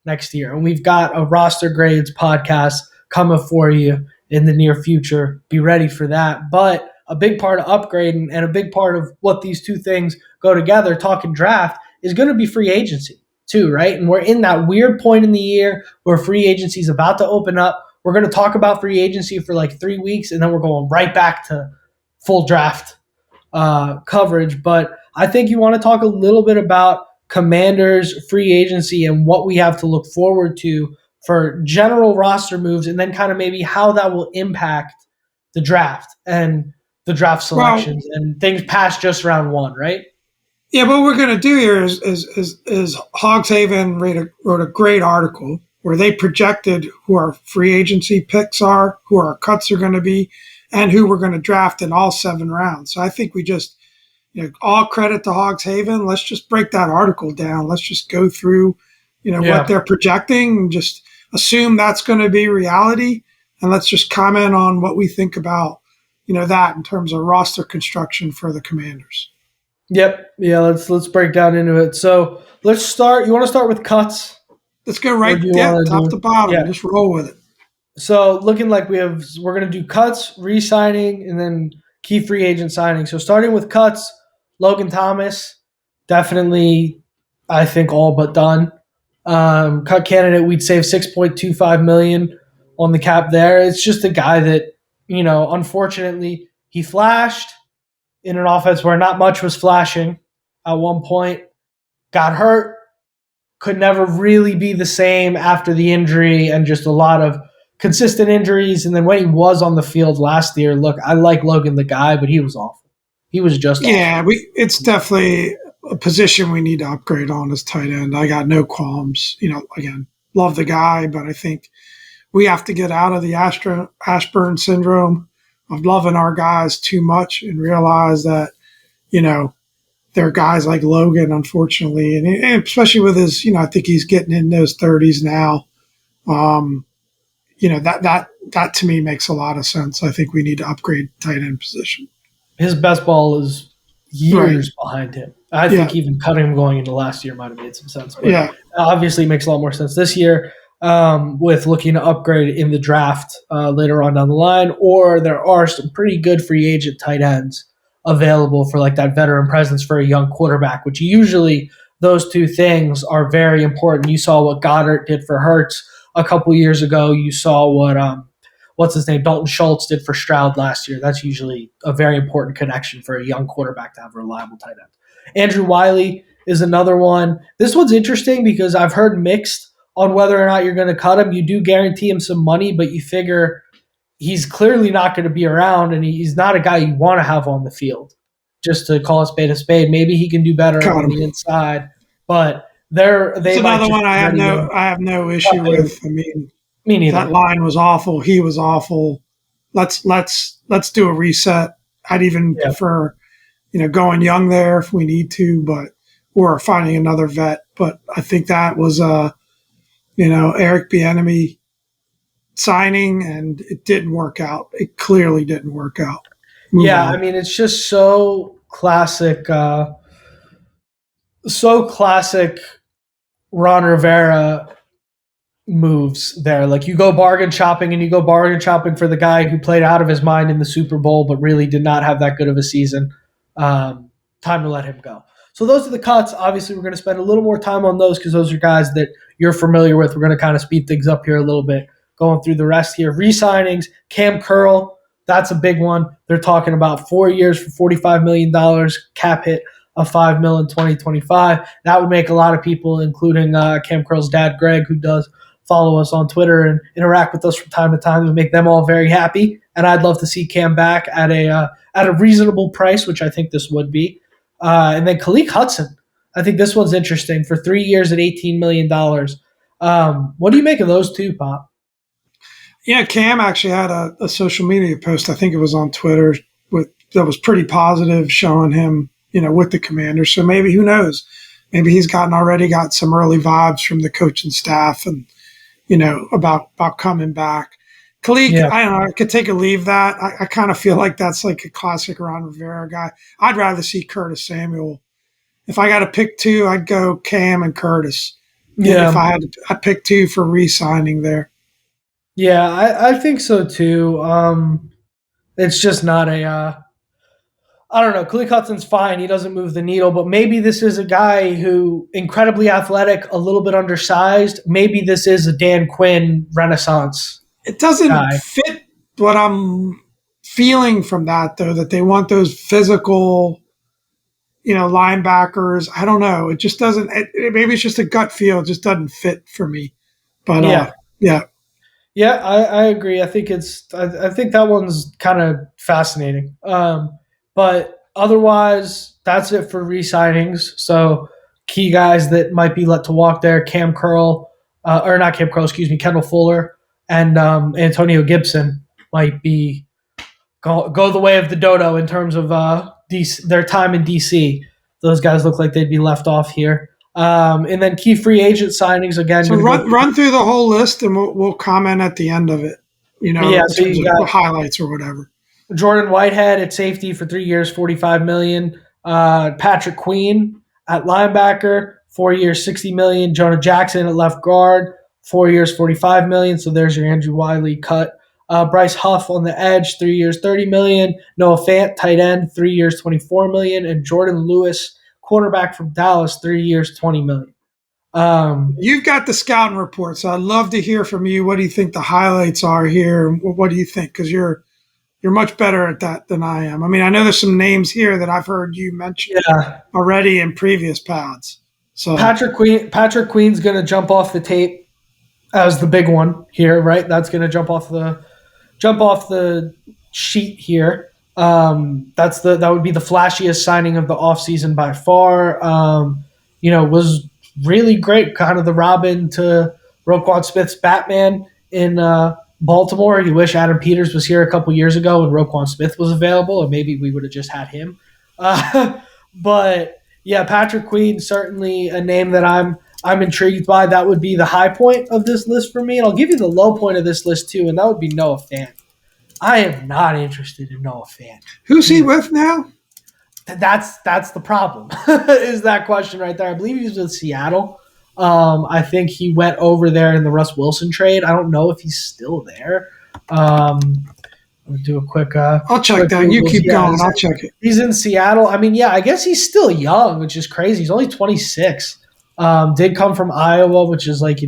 next year. And we've got a roster grades podcast coming for you in the near future. Be ready for that. But a big part of upgrading and a big part of what these two things go together, talking draft, is going to be free agency too, right? And we're in that weird point in the year where free agency is about to open up. We're going to talk about free agency for like 3 weeks, and then we're going right back to full draft coverage. But I think you want to talk a little bit about Commanders free agency and what we have to look forward to for general roster moves, and then kind of maybe how that will impact the draft and the draft selections and things past just round one, right? Yeah, what we're going to do here is Hogshaven wrote a great article where they projected who our free agency picks are, who our cuts are going to be, and who we're going to draft in all 7 rounds. So I think we just, all credit to Hogshaven. Let's just break that article down. Let's just go through, what they're projecting and just assume that's going to be reality. And let's just comment on what we think about, that in terms of roster construction for the Commanders. Yep. Yeah, let's break down into it. So let's start. You want to start with cuts? Let's go right top to bottom. Yeah. Just roll with it. So looking like we're going to do cuts, re-signing, and then key free agent signing. So starting with cuts, Logan Thomas, definitely, I think, all but done. Cut candidate, we'd save $6.25 million on the cap there. It's just a guy that, unfortunately, he flashed in an offense where not much was flashing at one point, got hurt, could never really be the same after the injury, and just a lot of consistent injuries. And then when he was on the field last year, look, I like Logan the guy, but he was awful. He was just awful. Yeah, it's definitely a position we need to upgrade on as tight end. I got no qualms. Again, love the guy, but I think we have to get out of the Ashburn syndrome of loving our guys too much and realize that, there are guys like Logan, unfortunately, and especially with his, I think he's getting in those 30s now. That to me makes a lot of sense. I think we need to upgrade tight end position. His best ball is years behind him. I think even cutting him going into last year might have made some sense. But obviously it makes a lot more sense this year with looking to upgrade in the draft later on down the line, or there are some pretty good free agent tight ends available for like that veteran presence for a young quarterback, which usually those two things are very important. You saw what Goddard did for Hurts a couple years ago. You saw what what's his name, Dalton Schultz did for Stroud last year. That's usually a very important connection for a young quarterback to have a reliable tight end. Andrew Wiley is another one. This one's interesting because I've heard mixed on whether or not you're going to cut him. You do guarantee him some money, but you figure he's clearly not going to be around, and he's not a guy you want to have on the field. Just to call a spade a spade, maybe he can do better on the inside, but it's another one I have no issue with. I mean, me neither. That line was awful. He was awful. Let's do a reset. I'd even prefer, going young there if we need to, or finding another vet. But I think that was Eric Bieniemy signing, and it didn't work out. It clearly didn't work out. Move on. I mean, it's just so classic. Ron Rivera moves there. Like you go bargain shopping for the guy who played out of his mind in the Super Bowl, but really did not have that good of a season. Time to let him go. So those are the cuts. Obviously, we're going to spend a little more time on those because those are guys that you're familiar with. We're going to kind of speed things up here a little bit, going through the rest here. Re-signings, Cam Curl, that's a big one. They're talking about 4 years for $45 million, cap hit of $5 million in 2025. That would make a lot of people, including Cam Curl's dad, Greg, who does follow us on Twitter and interact with us from time to time, and make them all very happy. And I'd love to see Cam back at a reasonable price, which I think this would be. And then Khaleke Hudson. I think this one's interesting for 3 years at $18 million. What do you make of those two, Pop? Yeah, Cam actually had a social media post, I think it was on Twitter, that was pretty positive, showing him, with the Commanders. So maybe, who knows, maybe he's already got some early vibes from the coaching staff and, about coming back. Khaleke, I don't know, I could take or leave that. I kind of feel like that's like a classic Ron Rivera guy. I'd rather see Curtis Samuel. If I got to pick two, I'd go Cam and Curtis. if Yeah. I had to pick two for re-signing there. Yeah, I think so too. It's just not a. I don't know. Khalil Hudson's fine. He doesn't move the needle, but maybe this is a guy who incredibly athletic, a little bit undersized. Maybe this is a Dan Quinn renaissance It doesn't guy. fit what I'm feeling from that, though, that they want those physical, linebackers. I don't know. It just doesn't. Maybe it's just a gut feel. It just doesn't fit for me. But Yeah, yeah. yeah, I agree. I think that one's kind of fascinating. But otherwise, that's it for re-signings. So key guys that might be let to walk there: Cam Curl, or not Cam Curl, excuse me, Kendall Fuller and Antonio Gibson might be go the way of the dodo in terms of DC, their time in DC. Those guys look like they'd be left off here. And then key free agent signings again. So Going to go run through the whole list, and we'll comment at the end of it. yeah. In So terms you of got highlights or whatever. Jordan Whitehead at safety for 3 years, $45 million. Patrick Queen at linebacker, 4 years, $60 million. Jonah Jackson at left guard, 4 years, $45 million. So there's your Andrew Wiley cut. Bryce Huff on the edge, 3 years, $30 million. Noah Fant, tight end, 3 years, $24 million. And Jordan Lewis, quarterback from Dallas, 3 years, $20 million. You've got the scouting report, so I'd love to hear from you. What do you think the highlights are here? What do you think? Because you're much better at that than I am. I mean, I know there's some names here that I've heard you mention Yeah, already in previous pods. So Patrick Queen's going to jump off the tape as the big one here, right? That's going to jump off the sheet here. That would be the flashiest signing of the offseason by far. Was really great, kind of the Robin to Roquan Smith's Batman in Baltimore. You wish Adam Peters was here a couple years ago when Roquan Smith was available, and maybe we would have just had him. But yeah, Patrick Queen certainly a name that I'm intrigued by. That would be the high point of this list for me, and I'll give you the low point of this list too, and that would be Noah Fant. I am not interested in Noah Fant. who's he with now? That's the problem. Is that question right there? I believe he's with Seattle. I think he went over there in the Russ Wilson trade. I don't know if he's still there. I'll do a quick. I'll check that. You keep going. I'll check it. He's in Seattle. I mean, yeah, I guess he's still young, which is crazy. He's only 26. Did come from Iowa, which is like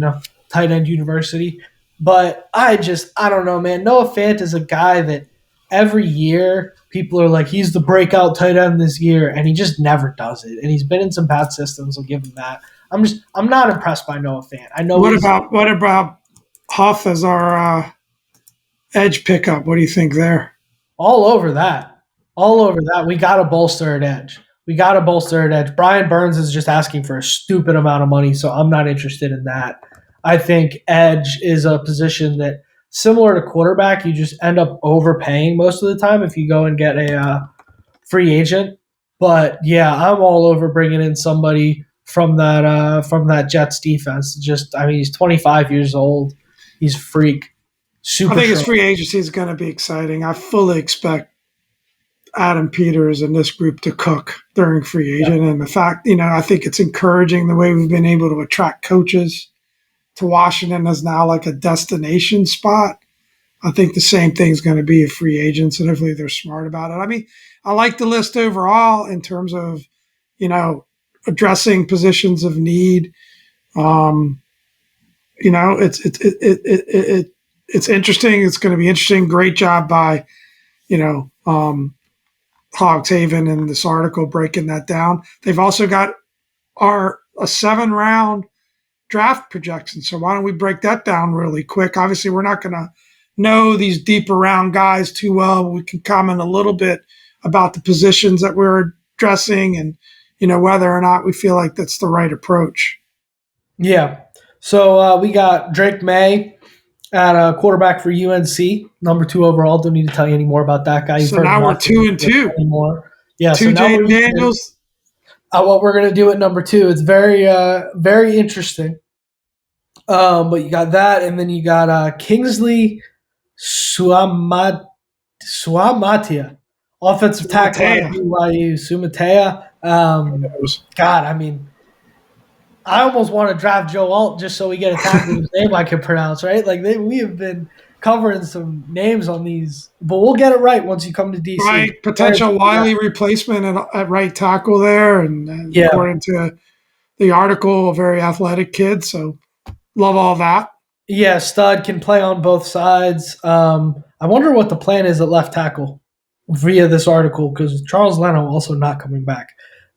tight end university. But I don't know, man. Noah Fant is a guy that every year people are like, he's the breakout tight end this year, and he just never does it. And he's been in some bad systems. I'll give him that. I'm not impressed by Noah Fant. I know. What about Huff as our edge pickup? What do you think there? All over that. All over that. We got to bolster at edge. Brian Burns is just asking for a stupid amount of money, so I'm not interested in that. I think edge is a position that, similar to quarterback, you just end up overpaying most of the time if you go and get a free agent. But yeah, I'm all over bringing in somebody from that Jets defense. He's 25 years old. He's a freak. I think his free agency is going to be exciting. I fully expect Adam Peters and this group to cook during free agent. And the fact, I think it's encouraging the way we've been able to attract coaches to Washington as now like a destination spot. I think the same thing is going to be a free agents, and hopefully they're smart about it. I mean, I like the list overall in terms of, addressing positions of need. It's interesting. It's going to be interesting. Great job by, Hogs Haven in this article breaking that down. They've also got a 7-round draft projection. So why don't we break that down really quick? Obviously, we're not going to know these deeper round guys too well. We can comment a little bit about the positions that we're addressing and, whether or not we feel like that's the right approach. Yeah. So we got Drake May at quarterback for UNC, number 2 overall. Don't need to tell you any more about that guy. So now we're 2-2. Anymore. Yeah. 2 Jaden Daniels. What we're going to do at number 2. It's very, very interesting. But you got that, and then you got Kingsley Suamatia, offensive tackle at BYU. Sumatea. God, I mean, I almost want to draft Joe Alt just so we get a tackle whose name I can pronounce, right? Like we have been covering some names on these, but we'll get it right once you come to DC. Right, potential Wiley replacement at right tackle there, and Yeah, according to the article, a very athletic kid. So love all that. yeah, stud can play on both sides. I wonder what the plan is at left tackle via this article because Charles Leno also not coming back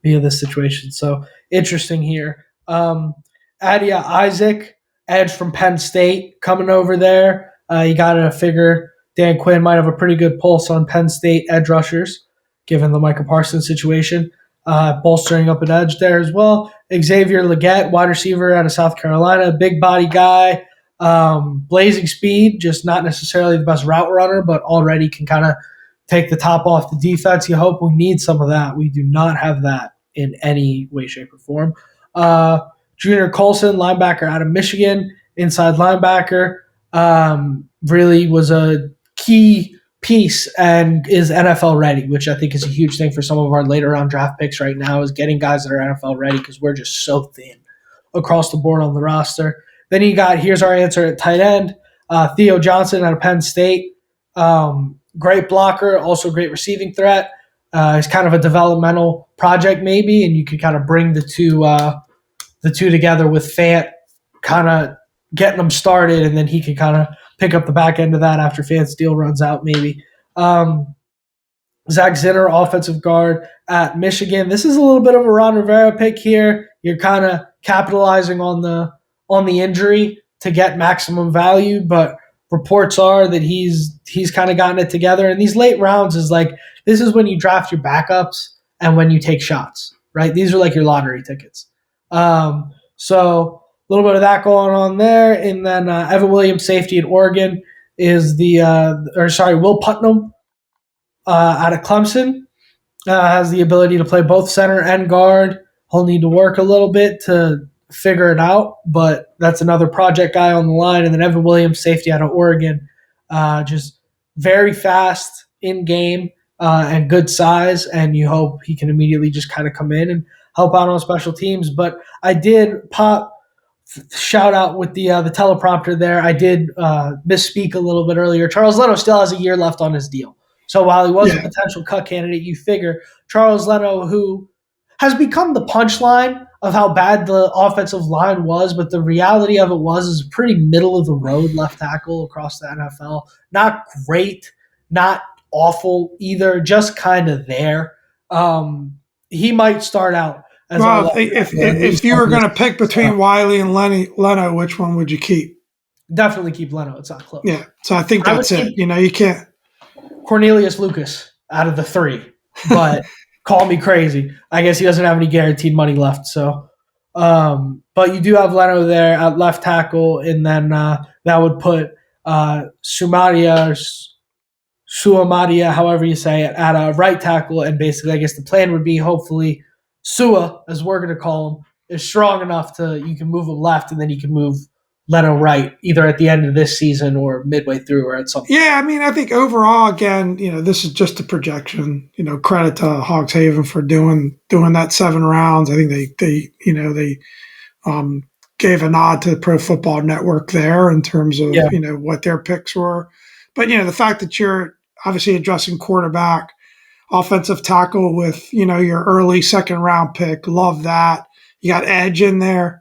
via this situation. So interesting here. Adia Isaac, edge from Penn State, coming over there. You got to figure Dan Quinn might have a pretty good pulse on Penn State edge rushers, given the Micah Parsons situation. Bolstering up an edge there as well. Xavier Legette, wide receiver out of South Carolina, big body guy. Blazing speed, just not necessarily the best route runner, but already can kind of take the top off the defense. You hope we need some of that. We do not have that in any way, shape, or form. Junior Colson, linebacker out of Michigan, inside linebacker, really was a key piece and is NFL ready, which I think is a huge thing for some of our later round draft picks right now is getting guys that are NFL ready because we're just so thin across the board on the roster. Then you got, here's our answer at tight end, Theo Johnson out of Penn State. Great blocker, also great receiving threat. He's kind of a developmental project maybe, and you could kind of bring the two together with Fant kind of getting them started, and then he could kind of pick up the back end of that after Fant's deal runs out maybe. Zach Zinner, offensive guard at Michigan. This is a little bit of a Ron Rivera pick here. You're kind of capitalizing on the injury to get maximum value, but reports are that he's kind of gotten it together. And these late rounds is like this is when you draft your backups and when you take shots, right? These are like your lottery tickets. So a little bit of that going on there, and then Evan Williams, safety in Oregon, is Will Putnam out of Clemson has the ability to play both center and guard. He'll need to work a little bit to figure it out, but that's another project guy on the line. And then Evan Williams, safety out of Oregon, just very fast in game and good size, and you hope he can immediately just kind of come in and help out on special teams. But I did shout out with the teleprompter there. I did misspeak a little bit earlier. Charles Leno still has a year left on his deal. So while he was a potential cut candidate, you figure Charles Leno, who has become the punchline of how bad the offensive line was, but the reality of it is a pretty middle of the road left tackle across the NFL. Not great, not awful either, just kind of there. He might start out as if you were going to pick between Wiley and Leno, which one would you keep? Definitely keep Leno. It's not close. Yeah, so I think that's it. You can't. Cornelius Lucas out of the three, but call me crazy. I guess he doesn't have any guaranteed money left. So, but you do have Leno there at left tackle, and then that would put Suamadia, however you say it, at a right tackle. And basically, I guess the plan would be hopefully Sua, as we're going to call him, is strong enough you can move him left, and then you can move Leno right, either at the end of this season or midway through or at some point. Yeah, I mean, I think overall, again, this is just a projection. Credit to Hogs Haven for doing that 7 rounds. I think they gave a nod to the Pro Football Network there in terms of what their picks were. But the fact that you're obviously addressing quarterback, offensive tackle with your early 2nd round pick, love that. You got edge in there.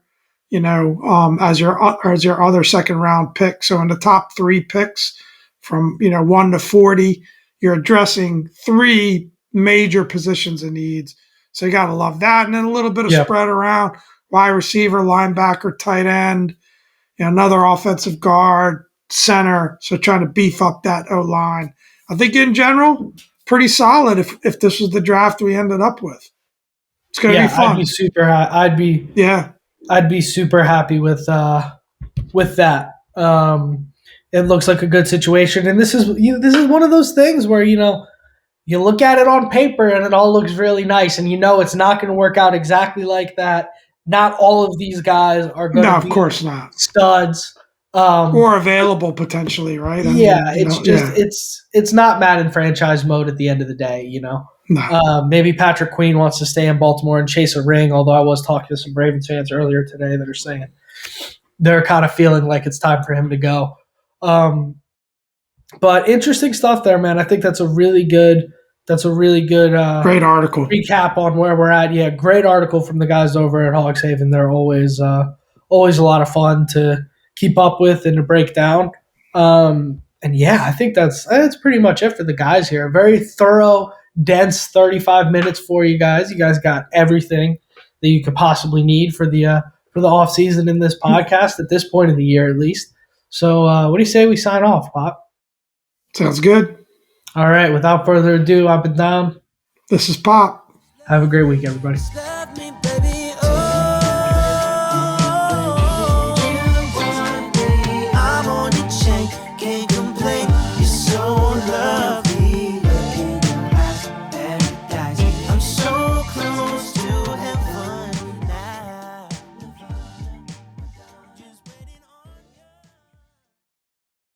As your other 2nd round pick. So in the top 3 picks from 1 to 40, you're addressing 3 major positions and needs. So you got to love that. And then a little bit of spread around, wide receiver, linebacker, tight end, another offensive guard, center. So trying to beef up that O-line. I think in general, pretty solid if this was the draft we ended up with. It's going to be fun. I'd be super happy with that. It looks like a good situation, and this is one of those things where you look at it on paper and it all looks really nice, and it's not going to work out exactly like that. Not all of these guys are going to be of course not studs or available potentially, right? It's not Madden franchise mode at the end of the day, No. Maybe Patrick Queen wants to stay in Baltimore and chase a ring, although I was talking to some Ravens fans earlier today that are saying they're kind of feeling like it's time for him to go. But interesting stuff there, man. I think that's a really good great article recap on where we're at. Yeah, great article from the guys over at Hogs Haven. They're always a lot of fun to keep up with and to break down. And yeah, I think that's pretty much it for the guys here. Very thorough, dense 35 minutes for you guys. You guys got everything that you could possibly need for the off season in this podcast at this point of the year, at least. So, what do you say we sign off, Pop? Sounds good. All right. Without further ado, I've been Dom. This is Pop. Have a great week, everybody.